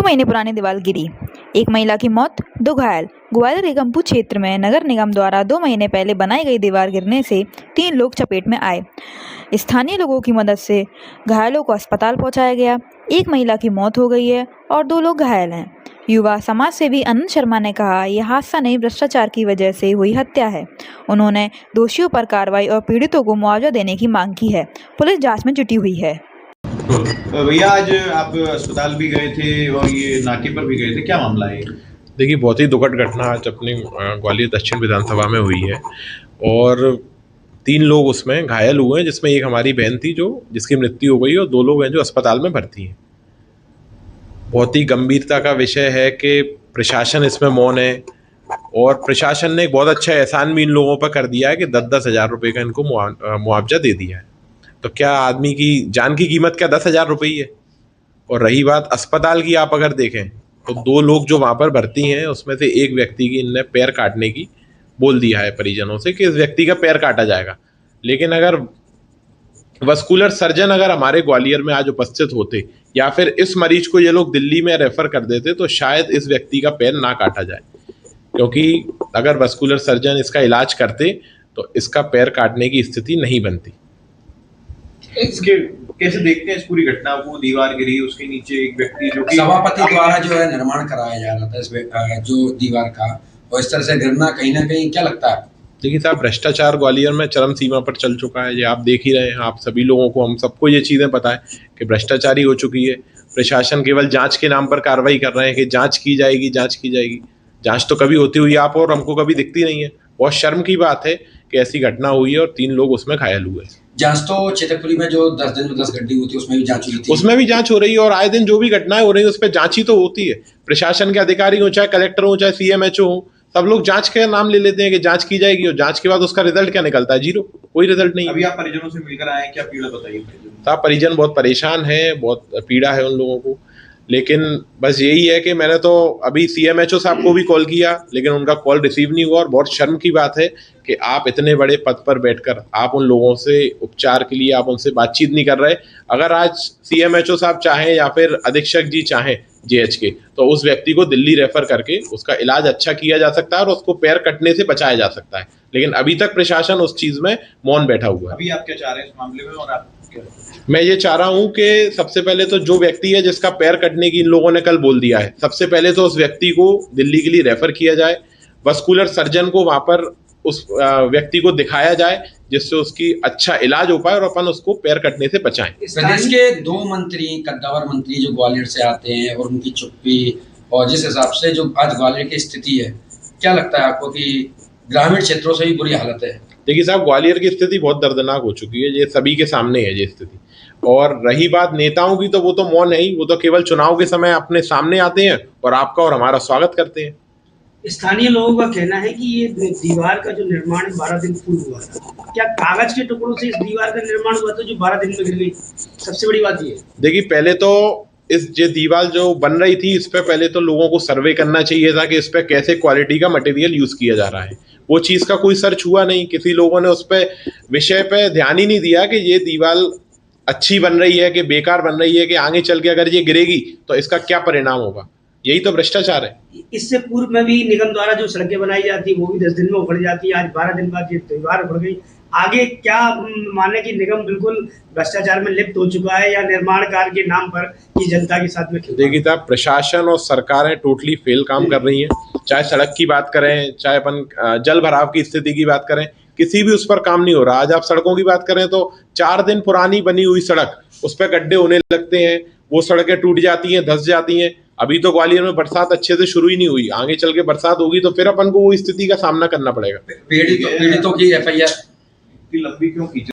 महीने पुरानी दीवार गिरी, एक महिला की मौत, 2 घायल। ग्वालियर रिगमपुर क्षेत्र में नगर निगम द्वारा 2 महीने पहले बनाई गई दीवार गिरने से 3 लोग चपेट में आए। स्थानीय लोगों की मदद से घायलों को अस्पताल पहुंचाया गया। एक महिला की मौत हो गई है और 2 लोग घायल हैं। युवा समाज सेवी अनंत शर्मा ने कहा, यह हादसा नहीं, भ्रष्टाचार की वजह से हुई हत्या है। उन्होंने दोषियों पर कार्रवाई और पीड़ितों को मुआवजा देने की मांग की है। पुलिस जांच में जुटी हुई है। भैया, आज आप अस्पताल भी गए थे और ये नाके पर भी गए थे, क्या मामला है? देखिए, बहुत ही दुखद घटना आज अपनी ग्वालियर दक्षिण विधानसभा में हुई है और 3 लोग उसमें घायल हुए हैं, जिसमें एक हमारी बहन थी जिसकी मृत्यु हो गई और 2 लोग हैं जो अस्पताल में भर्ती हैं। बहुत ही गंभीरता का विषय है कि प्रशासन इसमें मौन है और प्रशासन ने एक बहुत अच्छा एहसान भी इन लोगों पर कर दिया है कि 10-10 हज़ार रुपये का इनको मुआवजा दे दिया है। तो क्या आदमी की जान की कीमत क्या 10,000 रुपये ही है? और रही बात अस्पताल की, आप अगर देखें तो 2 लोग जो वहाँ पर भर्ती हैं उसमें से एक व्यक्ति की इनने पैर काटने की बोल दिया है परिजनों से कि इस व्यक्ति का पैर काटा जाएगा। लेकिन अगर वस्कुलर सर्जन अगर हमारे ग्वालियर में आज उपस्थित होते या फिर इस मरीज को ये लोग दिल्ली में रेफर कर देते तो शायद इस व्यक्ति का पैर ना काटा जाए, क्योंकि अगर वस्कुलर सर्जन इसका इलाज करते तो इसका पैर काटने की स्थिति नहीं बनती। इसके कैसे देखते हैं इस पूरी घटना को? दीवार गिरी, उसके नीचे एक व्यक्ति जो कि सभापति द्वारा जो है निर्माण कराया जा रहा था इस जो दीवार का, और इस तरह से गिरना कहीं ना कहीं, क्या लगता है? देखिए साहब, भ्रष्टाचार ग्वालियर में चरम सीमा पर चल चुका है। ये आप देख ही रहे हैं, आप सभी लोगों को, हम सबको ये चीज़ें पता है कि भ्रष्टाचारी हो चुकी है। प्रशासन केवल जांच के नाम पर कार्रवाई कर रहे हैं कि जांच की जाएगी, जांच की जाएगी। जांच तो कभी होती हुई आप और हमको कभी दिखती नहीं है। बहुत शर्म की बात है कि ऐसी घटना हुई है और 3 लोग उसमें घायल हुए। जांच तो चेतकपुरी में जो 10 दिन में 10 गड्ढी होती है उसमें भी जांच हुई थी, उसमें भी जांच हो रही है और आए दिन जो भी घटनाएं हो रही है उस पर जांच ही तो होती है। प्रशासन के अधिकारी हो, चाहे कलेक्टर हो, चाहे CMHO हो, सब लोग जांच का नाम ले लेते हैं कि जांच की जाएगी और जांच के बाद उसका रिजल्ट क्या निकलता है? 0, कोई रिजल्ट नहीं। अभी आप परिजनों से मिलकर आए, क्या पीड़ा बताइए? साहब, परिजन बहुत परेशान है, बहुत पीड़ा है उन लोगों को। लेकिन बस यही है कि मैंने तो अभी CMHO साहब को भी कॉल किया, लेकिन उनका कॉल रिसीव नहीं हुआ। और बहुत शर्म की बात है कि आप इतने बड़े पद पर बैठकर आप उन लोगों से उपचार के लिए आप उनसे बातचीत नहीं कर रहे। अगर आज CMHO साहब चाहें या फिर अधीक्षक जी चाहें JH के, तो उस व्यक्ति को दिल्ली रेफर करके उसका इलाज अच्छा किया जा सकता है और उसको पैर कटने से बचाया जा सकता है। लेकिन अभी तक प्रशासन उस चीज़ में मौन बैठा हुआ है। अभी आप क्या चाह रहे हैं इस मामले में? और आप क्या? मैं ये चाह रहा हूँ कि सबसे पहले तो जो व्यक्ति है जिसका पैर कटने की इन लोगों ने कल बोल दिया है, सबसे पहले तो उस व्यक्ति को दिल्ली के लिए रेफर किया जाए। वस्कुलर सर्जन को वहाँ पर उस व्यक्ति को दिखाया जाए जिससे उसकी अच्छा इलाज हो पाए और अपन उसको पैर कटने से बचाएं। प्रदेश के 2 मंत्री, कद्दावर मंत्री जो ग्वालियर से आते हैं और उनकी चुप्पी, और जिस हिसाब से जो आज ग्वालियर की स्थिति है, क्या लगता है आपको कि ग्रामीण क्षेत्रों से भी बुरी हालत है? देखिए साहब, ग्वालियर की स्थिति बहुत दर्दनाक हो चुकी है, ये सभी के सामने है ये स्थिति। और रही बात नेताओं की, तो वो तो मौन है ही, वो तो केवल चुनाव के समय अपने सामने आते हैं और आपका और हमारा स्वागत करते हैं। स्थानीय लोगों का कहना है कि ये दीवार का जो निर्माण 12 दिन पूर्व हुआ था। क्या कागज के टुकड़ों से इस दीवार का निर्माण हुआ था जो 12 दिन में गिर गई? सबसे बड़ी बात ये। देखिए, पहले तो इस जो दीवार जो बन रही थी, इस पे पहले तो लोगों को सर्वे करना चाहिए था कि इस पे कैसे क्वालिटी का मटेरियल यूज किया जा रहा है। वो चीज़ का कोई सर्च हुआ नहीं, किसी लोगों ने उस पे विषय पे ध्यान ही नहीं दिया कि ये दीवार अच्छी बन रही है कि बेकार बन रही है, कि आगे चल के अगर ये गिरेगी तो इसका क्या परिणाम होगा। यही तो भ्रष्टाचार है। इससे पूर्व में भी निगम द्वारा जो सड़कें बनाई जाती वो भी 10 दिन में उखड़ जाती है। आज 12 दिन बाद ये दीवार उखड़ गई। आगे क्या माने कि निगम बिल्कुल भ्रष्टाचार में लिप्त हो चुका है या निर्माण कार्य के नाम पर की जनता के साथ में? देखिए साहब, प्रशासन और सरकारें टोटली फेल काम कर रही हैं। चाहे सड़क की बात करें, चाहे अपन जल भराव की स्थिति की बात करें, किसी भी उस पर काम नहीं हो रहा। आज आप सड़कों की बात करें तो 4 दिन पुरानी बनी हुई सड़क, उस पर गड्ढे होने लगते हैं, वो सड़कें टूट जाती हैं, धंस जाती हैं। अभी तो ग्वालियर में बरसात अच्छे से शुरू ही नहीं हुई, आगे चल के बरसात होगी तो फिर अपन को वो स्थिति का सामना करना पड़ेगा। पीड़ितों की FIR लंबी क्यों खींच